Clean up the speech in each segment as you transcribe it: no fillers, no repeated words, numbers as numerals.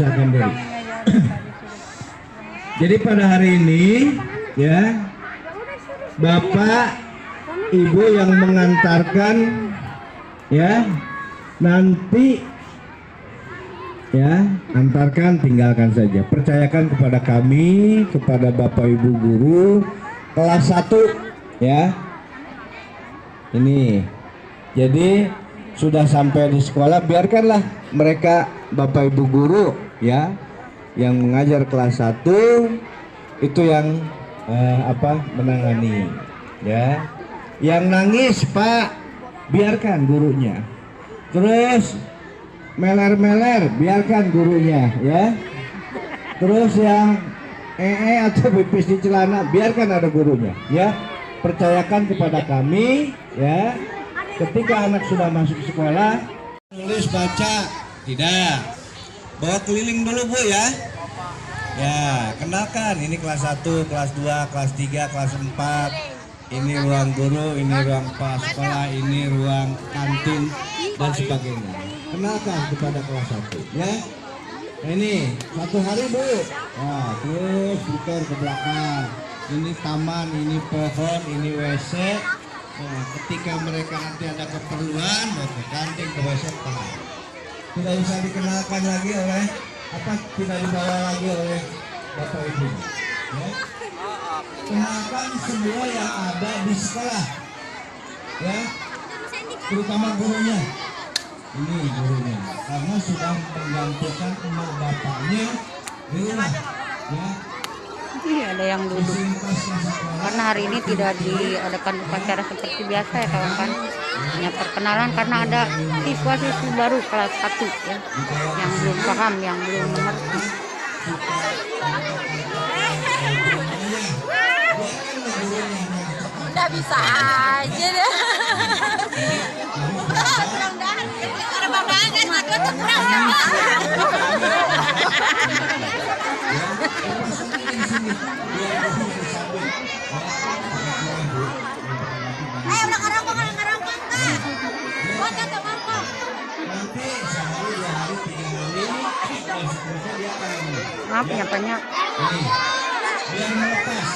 memisahkan diri. Jadi pada hari ini ya, Bapak Ibu yang mengantarkan ya, nanti ya, antarkan, tinggalkan saja. Percayakan kepada kami, kepada Bapak Ibu guru kelas 1 ya. Ini. Jadi sudah sampai di sekolah, biarkanlah mereka Bapak Ibu guru ya yang mengajar kelas 1 itu yang menangani ya. Yang nangis, Pak, biarkan gurunya. Terus meler-meler, biarkan gurunya ya. Terus yang atau pipis di celana, biarkan ada gurunya ya. Percayakan kepada kami ya. Ketika anak sudah masuk sekolah, tulis baca tidak, bawa keliling dulu Bu ya. Ya, kenalkan ini kelas 1, kelas 2, kelas 3, kelas 4. Ini ruang guru, ini ruang kepala sekolah, ini ruang kantin dan sebagainya. Kenalkan kepada kelas 1 ya. Ini satu hari Bu. Nah, terus putar ke belakang. Ini taman, ini pohon, ini WC. Nah, ketika mereka nanti ada keperluan mau ke kantin, ke WC, tidak usah dikenalkan lagi oleh tidak dibawa lagi oleh Bapak Ibu ya. Kenalkan semua yang ada di sekolah ya, terutama gurunya. Ini gurunya, karena sudah menggantikan emak bapaknya di rumah ya. Ada yang duduk karena hari ini tidak diadakan upacara seperti biasa ya kawan-kawan, hanya perkenalan karena ada siswa-siswi baru kelas 1 ya, yang belum paham, yang belum mengerti. Udah bisa aja deh. Mudah-mudahan karena bapaknya aku tuh Maaf nyapanya. Biar melepas.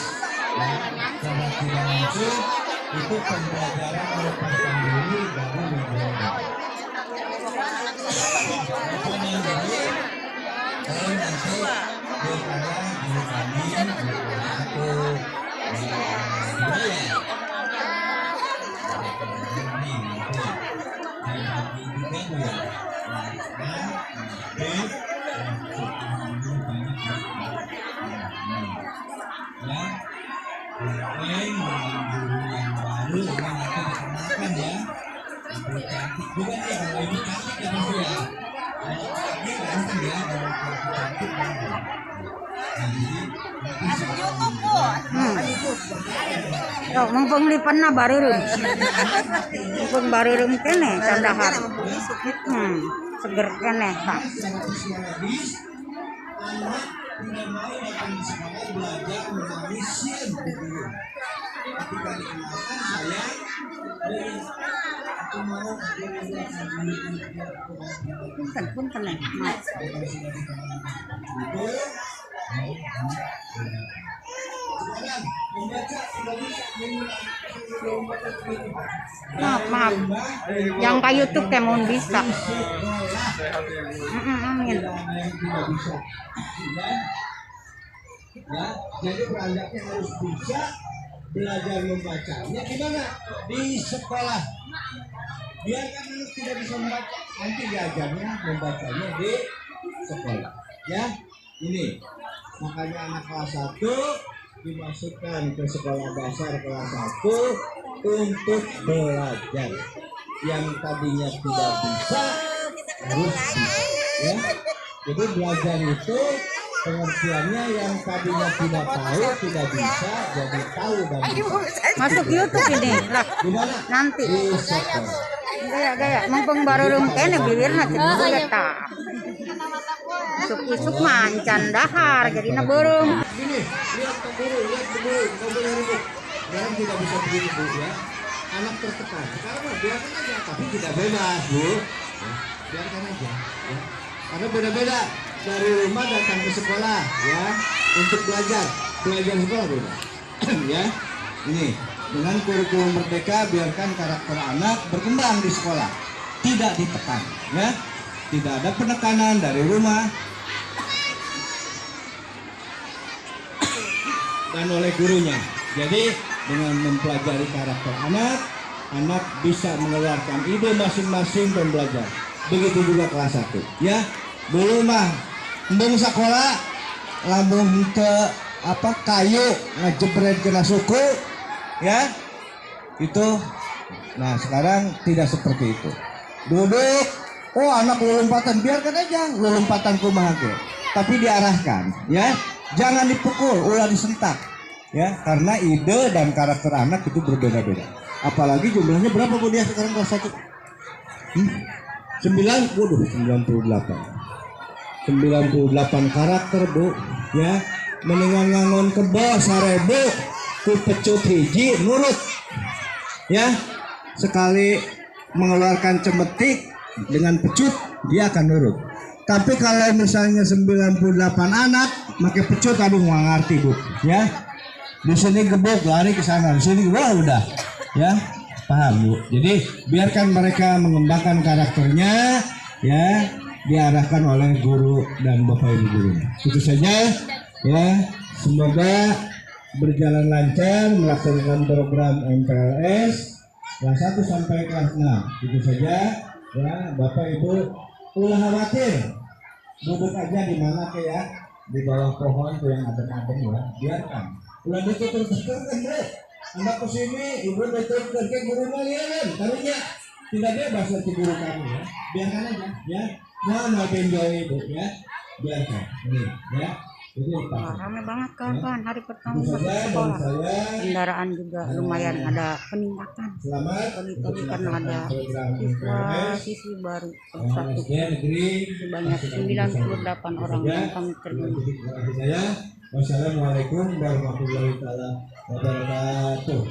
Cara tidak langsung itu pembelajaran melepaskan diri dari lingkungan. Kalau nanti berkala guru kami atau Yo, mumpung lipanna bareureum. Mumpung bareureum kene candahar. Seger kene, Pak. Tidak mau datang di sekolah belajar menangis ketika dikenalkan saya aku mau Punten nih. Maaf. Yang ke YouTube kemun bisa. Amin. Ya, jadi beranaknya harus bisa belajar membacanya gimana di sekolah. Biarkan anak tidak bisa membaca, nanti diajarnya membacanya di sekolah. Ya, ini makanya anak kelas 1 dimasukkan ke sekolah dasar kelas 1 untuk belajar. Yang tadinya tidak bisa harus bisa. Ya, jadi belajar itu pengertiannya yang tadinya tidak tahu, tidak bisa, jadi tahu dan bisa. Masuk YouTube ini lah. Nanti. Di sekolah. Gaya. Mumpung bareureum kene bibirna teu eta. Isuk-isuk mah encan dahar jadina beureum. Gini, lihat ke guru, nggak boleh ribut. Jangan tidak bisa begini Bu ya. Anak tertekan. Sekarang mah biarkan aja, tapi tidak bebas Bu. Ya, biarkan aja. Ya. karena beda-beda dari rumah datang ke sekolah ya untuk belajar sekolah beda. Ya, ini dengan kurikulum merdeka biarkan karakter anak berkembang di sekolah, tidak ditekan ya, tidak ada penekanan dari rumah dan oleh gurunya. Jadi dengan mempelajari karakter anak bisa mengeluarkan ide masing-masing dan belajar. Begitu juga kelas 1 ya. Dulu mah embung sekolah lambung ke kayu ngejebret kena suku ya itu. Nah sekarang tidak seperti itu. Duduk, oh anak lompatan, biarkan aja lompatan kumaha ge, tapi diarahkan ya, jangan dipukul, ulah disentak ya, karena ide dan karakter anak itu berbeda-beda. Apalagi jumlahnya berapa Bu dia sekarang kelas 1? 98 karakter Bu ya. Mendingan ngangon kebo 1000 ku pecut hiji nurut ya. Sekali mengeluarkan cemetik dengan pecut dia akan nurut. Tapi kalau misalnya 98 anak pakai pecut, aduh nggak ngerti Bu ya. Di sini gebuk lari ke sana, di sini wah udah ya, paham Bu. Jadi biarkan mereka mengembangkan karakternya ya, diarahkan oleh guru dan Bapak Ibu guru. Itu saja ya, semoga berjalan lancar melaksanakan program MPLS kelas 1 sampai kelas 6. Itu saja ya, Bapak Ibu ulah khawatir, duduk aja di mana ke ya, di bawah pohon tuh yang adem-adem ya, biarkan. Ulah ditutur-tutur kan Bre, anak kesini ibu ditutur ke guru kalian, tapi ya tidak bebas dari guru kami ya, biarkan aja ya. Mau enjoy Ibu ya, biarkan ini ya. Wah, ramai banget kawan-kawan hari pertama masuk sekolah. Kendaraan juga lumayan ada peningkatan. Tadi karena ada siswa-siswi baru kelas 1 sebanyak 98 orang yang kami terima. Wassalamualaikum warahmatullahi wabarakatuh.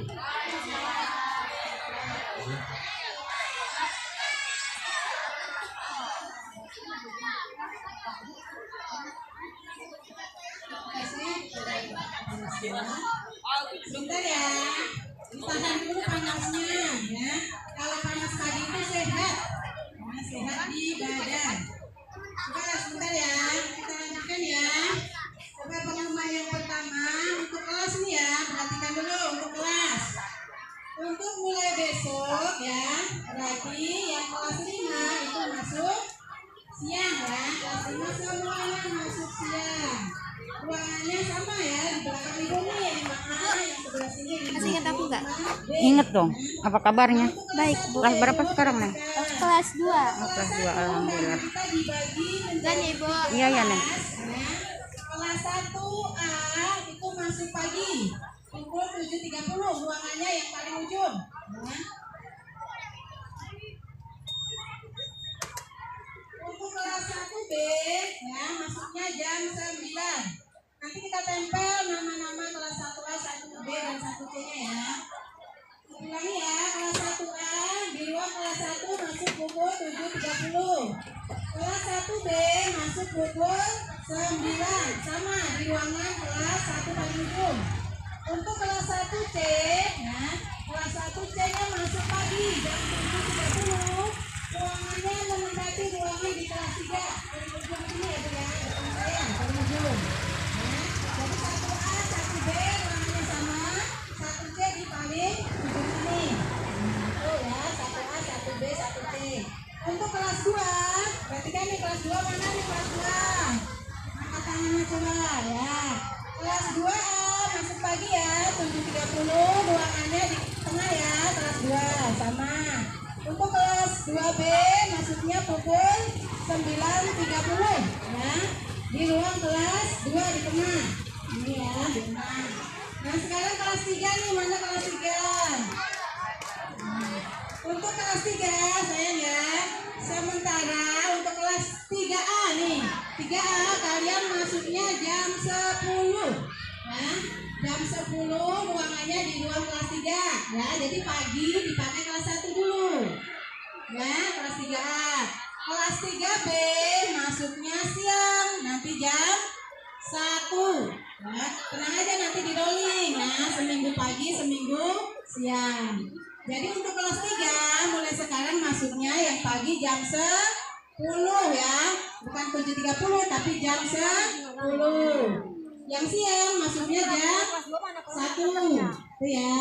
Bentar ya, ditahan dulu panasnya ya. Kalau panas pagi itu sehat, sehat di badan. Coba sebentar ya, kita lanjutkan ya. Coba pengumuman yang pertama untuk kelas nih ya, perhatikan dulu untuk kelas. Untuk mulai besok ya, berarti yang kelas 5 itu masuk siang ya. Kelas 5 semuanya masuk siang. Ruangannya sama ya, di belakang ibu nih, yang mana yang sebelah sini. Masih ingat aku nggak? Ingat dong. Apa kabarnya? Baik Bu. Kelas berapa sekarang Neng? Kelas 2. Oh, kelas 2, alhamdulillah. Dan Ibu. Iya ya Neng. Kelas 1A itu masuk pagi pukul 7.30, ruangannya yang paling ujung. Untuk kelas 1B ya, masuknya jam 9. Nanti kita tempel nama-nama kelas 1A, 1B dan 1C-nya ya. Ulangi ya, kelas 1A di ruang kelas 1 masuk pukul 7.30. Kelas 1B masuk pukul 9, sama di ruangan kelas 1 paling ujung. Untuk kelas 1C ya, kelas 1C-nya masuk pagi jam 7.30. Ruangannya menempati ruangan di kelas 3 paling ujung sini ya Bu ya, depan saya paling ujung. Jadi 1A, 1B ruangannya sama, 1C di paling ujung sini. Tuh ya, 1A, 1B, 1C. Untuk kelas 2, perhatikan nih kelas 2 mana nih kelas 2? Angkat tangannya coba ya. Kelas 2A masuk pagi ya, 7.30, ruangannya di tengah ya, kelas 2 sama. Untuk kelas 2B masuknya pukul 9.30 ya, di ruang kelas 2 di tengah. Ini ya, di tengah. Nah sekarang kelas 3 nih, mana kelas 3? Untuk kelas 3 sayang ya, sementara untuk kelas 3A nih, 3A kalian masuknya jam 10 ya, jam 10 ruangannya di ruang kelas 3 ya, jadi pagi dipakai kelas 1 dulu ya, kelas 3A. Kelas 3B masuk Ya, tenang aja nanti didoling ya, seminggu pagi, seminggu siang. Jadi untuk kelas 3 mulai sekarang masuknya yang pagi jam 10 ya, bukan 7.30 tapi jam 10. Yang siang masuknya jam 1 itu ya.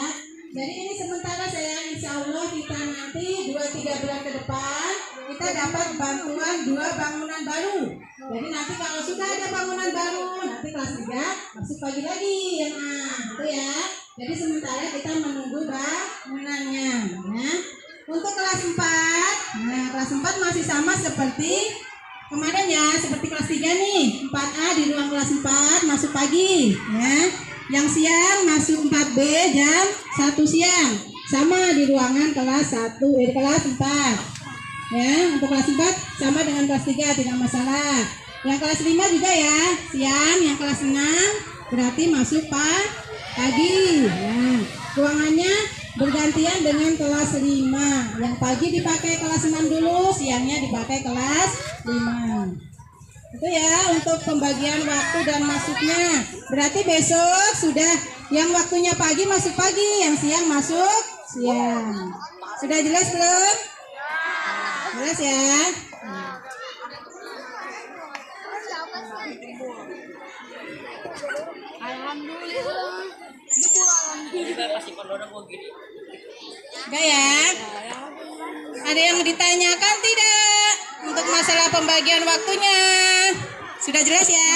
Jadi ini sementara saya, insya Allah kita nanti 2-3 bulan ke depan kita dapat bantuan 2 bangunan baru. Jadi nanti kalau sudah ada bangunan baru, nanti kelas 3 masuk pagi lagi yang itu ya. Jadi sementara kita menunggu bangunannya ya. Untuk kelas 4, nah kelas 4 masih sama seperti kemarin ya, seperti kelas 3 nih. 4A di ruang kelas 4 masuk pagi ya. Yang siang masuk 4B jam 1 siang. Sama di ruangan kelas 1, kelas 4. Ya, untuk kelas 4 sama dengan kelas 3 tidak masalah. Yang kelas 5 juga ya, siang. Yang kelas 6 berarti masuk pagi. Ya, ruangannya bergantian dengan kelas 5. Yang pagi dipakai kelas 6 dulu, siangnya dipakai kelas 5. Itu ya untuk pembagian waktu dan masuknya. Berarti besok sudah yang waktunya pagi masuk pagi, yang siang masuk siang. Sudah jelas belum? Jelas ya? Alhamdulillah. Enggak ya? Ada yang ditanyakan tidak untuk masalah pembagian waktunya? Sudah jelas ya?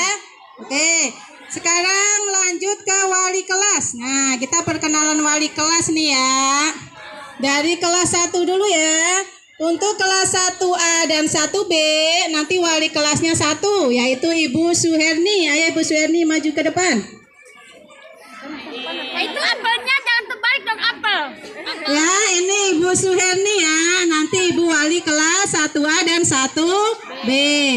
Oke, sekarang lanjut ke wali kelas. Nah, kita perkenalan wali kelas nih ya. Dari kelas 1 dulu ya. Untuk kelas 1A dan 1B nanti wali kelasnya 1, yaitu Ibu Suherni. Ayo Ibu Suherni maju ke depan. Itu apelnya jangan terbalik dong apel. Ya, ini Ibu Suherni ya. Nanti Ibu wali kelas 1A dan 1B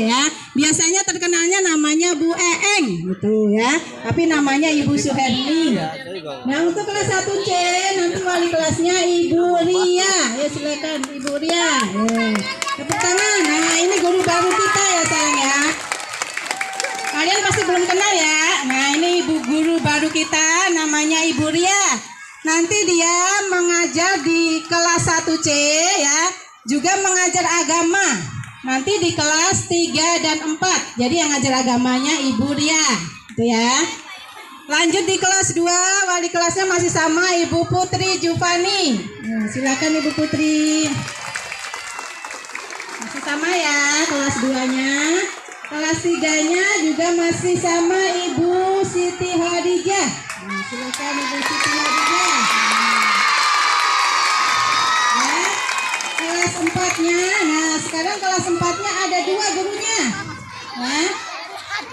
ya. Biasanya terkenalnya namanya Bu Eeng gitu ya. Tapi namanya Ibu Suherni. Nah, untuk kelas 1C nanti wali kelasnya Ibu Ria. Ya, silakan Ibu Ria. Tepuk tangan. Nah, ini guru baru kita ya sayang ya. Kalian pasti belum kenal ya. Nah, ini ibu guru baru kita namanya Ibu Ria. Nanti dia mengajar di kelas 1C ya, juga mengajar agama. Nanti di kelas 3 dan 4. Jadi yang ngajar agamanya Ibu Ria. Itu ya. Lanjut di kelas 2, wali kelasnya masih sama Ibu Putri Jufani. Nah, silakan Ibu Putri. Masih sama ya kelas 2-nya. Kelas 3-nya juga masih sama Ibu Siti Hadijah. Nah, silakan Ibu Siti Hadijah. Ya, kelas 4-nya. Nah, sekarang kelas 4-nya ada 2 gurunya. Nah,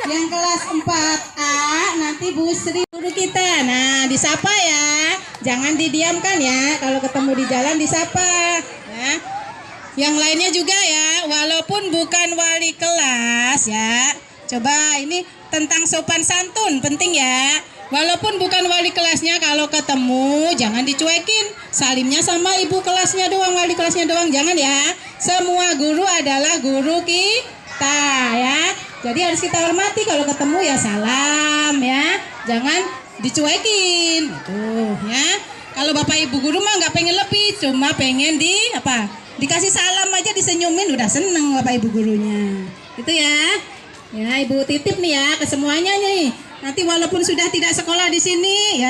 yang kelas 4A nanti Bu Sri guru kita. Nah, disapa ya. Jangan didiamkan ya. Kalau ketemu di jalan disapa. Ya. Yang lainnya juga ya, walaupun bukan wali kelas ya. Coba ini tentang sopan santun penting ya. Walaupun bukan wali kelasnya, kalau ketemu jangan dicuekin. Salimnya sama ibu kelasnya doang, wali kelasnya doang, jangan ya. Semua guru adalah guru kita ya. Jadi harus kita hormati, kalau ketemu ya salam ya. Jangan dicuekin gitu ya. Kalau Bapak Ibu guru mah nggak pengen lebih, cuma pengen dikasih salam aja, disenyumin udah seneng Bapak Ibu gurunya. Itu ya. Ya, Ibu titip nih ya ke semuanya nih. Nanti walaupun sudah tidak sekolah di sini ya.